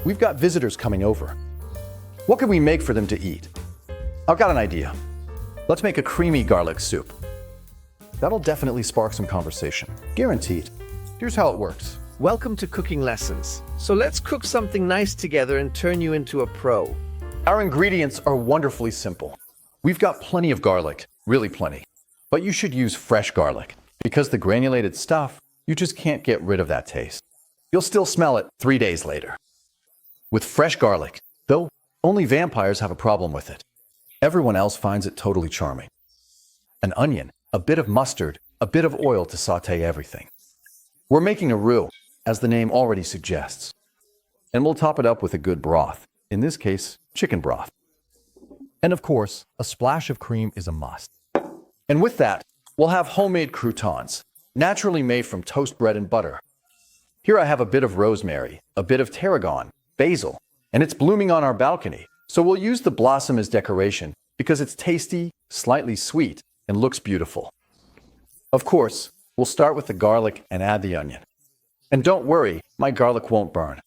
we've got visitors coming over. What can we make for them to eat? I've got an idea. Let's make a creamy garlic soup. That'll definitely spark some conversation. Guaranteed. Here's how it works. Welcome to Cooking Lessons. So let's cook something nice together and turn you into a pro. Our ingredients are wonderfully simple. We've got plenty of garlic, really plenty. But you should use fresh garlic, because the granulated stuff, you just can't get rid of that taste. You'll still smell it 3 days later. With fresh garlic, though, only vampires have a problem with it. Everyone else finds it totally charming. An onion, a bit of mustard, a bit of oil to saute everything. We're making a roux, as the name already suggests. And we'll top it up with a good broth, in this case, chicken broth. And of course, a splash of cream is a must. And with that, we'll have homemade croutons, naturally made from toast bread and butter. Here I have a bit of rosemary, a bit of tarragon, basil, and it's blooming on our balcony, so we'll use the blossom as decoration because it's tasty, slightly sweet, and looks beautiful. Of course, we'll start with the garlic and add the onion. And don't worry, my garlic won't burn.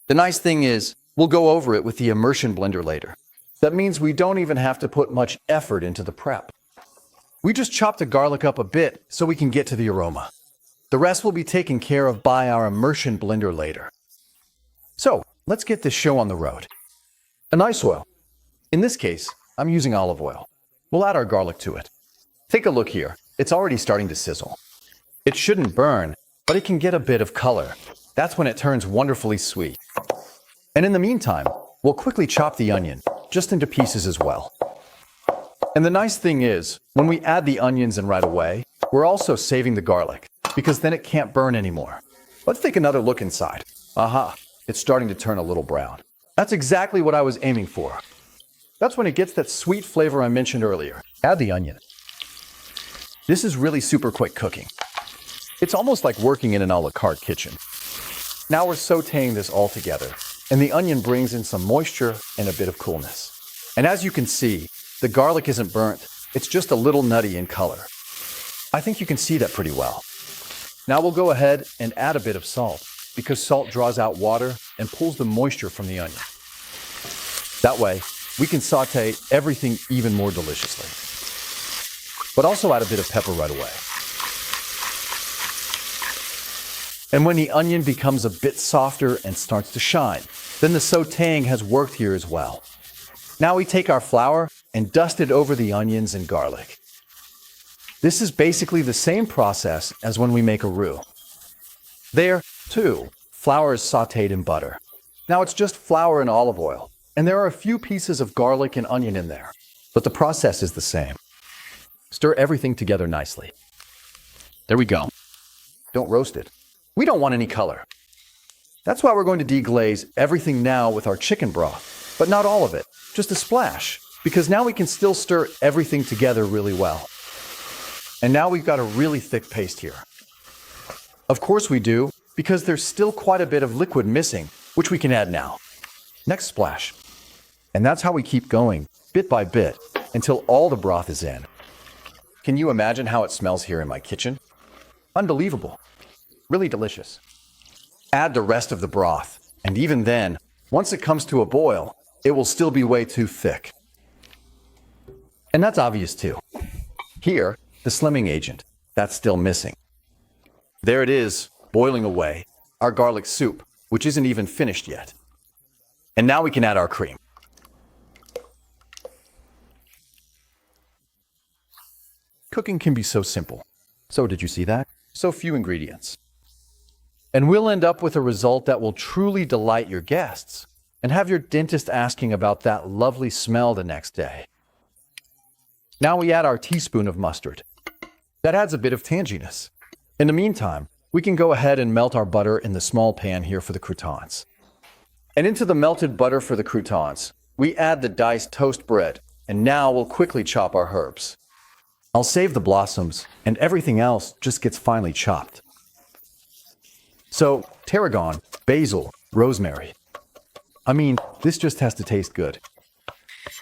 The nice thing is, we'll go over it with the immersion blender later. That means we don't even have to put much effort into the prep. We just chop the garlic up a bit so we can get to the aroma. The rest will be taken care of by our immersion blender later. So, let's get this show on the road. A nice oil. In this case, I'm using olive oil. We'll add our garlic to it. Take a look here. It's already starting to sizzle. It shouldn't burn, but it can get a bit of color. That's when it turns wonderfully sweet. And in the meantime, we'll quickly chop the onion, just into pieces as well. And the nice thing is, when we add the onions in right away, we're also saving the garlic, because then it can't burn anymore. Let's take another look inside. Aha, it's starting to turn a little brown. That's exactly what I was aiming for. That's when it gets that sweet flavor I mentioned earlier. Add the onion. This is really super quick cooking. It's almost like working in an a la carte kitchen. Now we're sauteing this all together, and the onion brings in some moisture and a bit of coolness. And as you can see, the garlic isn't burnt, it's just a little nutty in color. I think you can see that pretty well. Now we'll go ahead and add a bit of salt, because salt draws out water and pulls the moisture from the onion. That way, we can saute everything even more deliciously. But also add a bit of pepper right away. And when the onion becomes a bit softer and starts to shine, then the sauteing has worked here as well. Now we take our flour and dust it over the onions and garlic. This is basically the same process as when we make a roux. There, too, flour is sauteed in butter. Now it's just flour and olive oil, and there are a few pieces of garlic and onion in there, but the process is the same. Stir everything together nicely. There we go. Don't roast it. We don't want any color. That's why we're going to deglaze everything now with our chicken broth, but not all of it, just a splash, because now we can still stir everything together really well. And now we've got a really thick paste here. Of course we do, because there's still quite a bit of liquid missing, which we can add now. Next splash. And that's how we keep going, bit by bit, until all the broth is in. Can you imagine how it smells here in my kitchen? Unbelievable. Really delicious. Add the rest of the broth, and even then, once it comes to a boil, it will still be way too thick. And that's obvious too. Here, the slimming agent, that's still missing. There it is, boiling away, our garlic soup, which isn't even finished yet. And now we can add our cream. Cooking can be so simple. So did you see that? So few ingredients. And we'll end up with a result that will truly delight your guests and have your dentist asking about that lovely smell the next day. Now we add our teaspoon of mustard. That adds a bit of tanginess. In the meantime, we can go ahead and melt our butter in the small pan here for the croutons. And into the melted butter for the croutons, we add the diced toast bread, and now we'll quickly chop our herbs. I'll save the blossoms, and everything else just gets finely chopped. So, tarragon, basil, rosemary. I mean, this just has to taste good.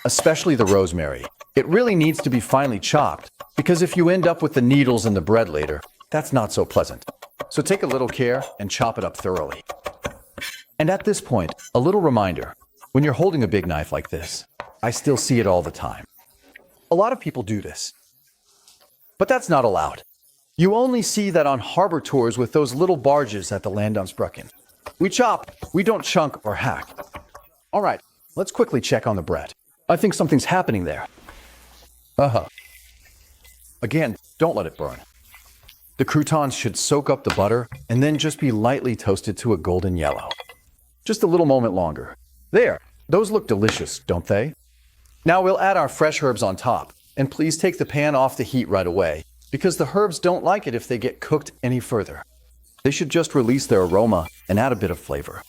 Especially the rosemary. It really needs to be finely chopped, because if you end up with the needles in the bread later, that's not so pleasant. So take a little care and chop it up thoroughly. And at this point, a little reminder, when you're holding a big knife like this, I still see it all the time. A lot of people do this, but that's not allowed. You only see that on harbor tours with those little barges at the Landamsbrücken. We chop, we don't chunk or hack. All right, let's quickly check on the bread. I think something's happening there. Again, don't let it burn. The croutons should soak up the butter and then just be lightly toasted to a golden yellow. Just a little moment longer. There, those look delicious, don't they? Now we'll add our fresh herbs on top, and please take the pan off the heat right away, because the herbs don't like it if they get cooked any further. They should just release their aroma and add a bit of flavor.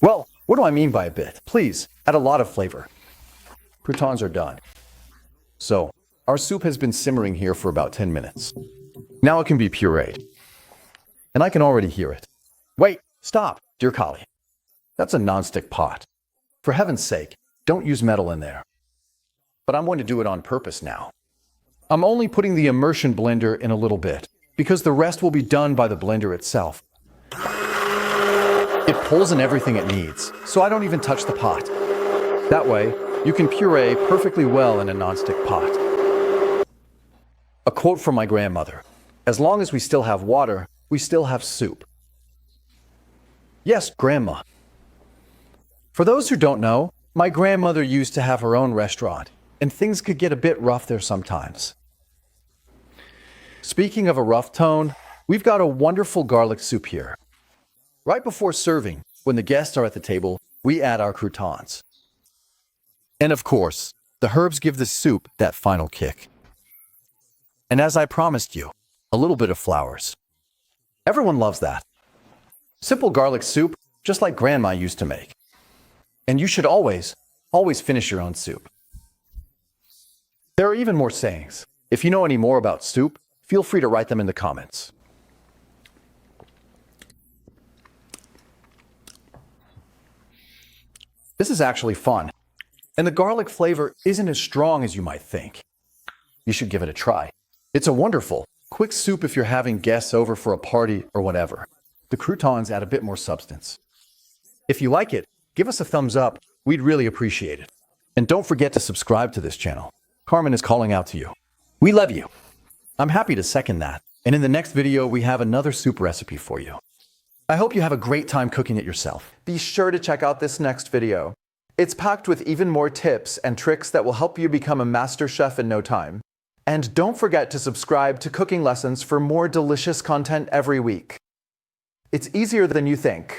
Well, what do I mean by a bit? Please, add a lot of flavor. Croutons are done. So, our soup has been simmering here for about 10 minutes. Now it can be pureed. And I can already hear it. Wait, stop, dear colleague. That's a non-stick pot. For heaven's sake, don't use metal in there. But I'm going to do it on purpose now. I'm only putting the immersion blender in a little bit, because the rest will be done by the blender itself. It pulls in everything it needs, so I don't even touch the pot. That way, you can puree perfectly well in a non-stick pot. A quote from my grandmother: "As long as we still have water, we still have soup." Yes, Grandma. For those who don't know, my grandmother used to have her own restaurant, and things could get a bit rough there sometimes. Speaking of a rough tone, we've got a wonderful garlic soup here. Right before serving, when the guests are at the table, we add our croutons. And of course, the herbs give the soup that final kick. And as I promised you, a little bit of flowers. Everyone loves that. Simple garlic soup, just like Grandma used to make. And you should always finish your own soup. There are even more sayings. If you know any more about soup, feel free to write them in the comments. This is actually fun, and the garlic flavor isn't as strong as you might think. You should give it a try. It's a wonderful, quick soup if you're having guests over for a party or whatever. The croutons add a bit more substance. If you like it, give us a thumbs up. We'd really appreciate it. And don't forget to subscribe to this channel. Carmen is calling out to you. We love you. I'm happy to second that. And in the next video, we have another soup recipe for you. I hope you have a great time cooking it yourself. Be sure to check out this next video. It's packed with even more tips and tricks that will help you become a master chef in no time. And don't forget to subscribe to Cooking Lessons for more delicious content every week. It's easier than you think.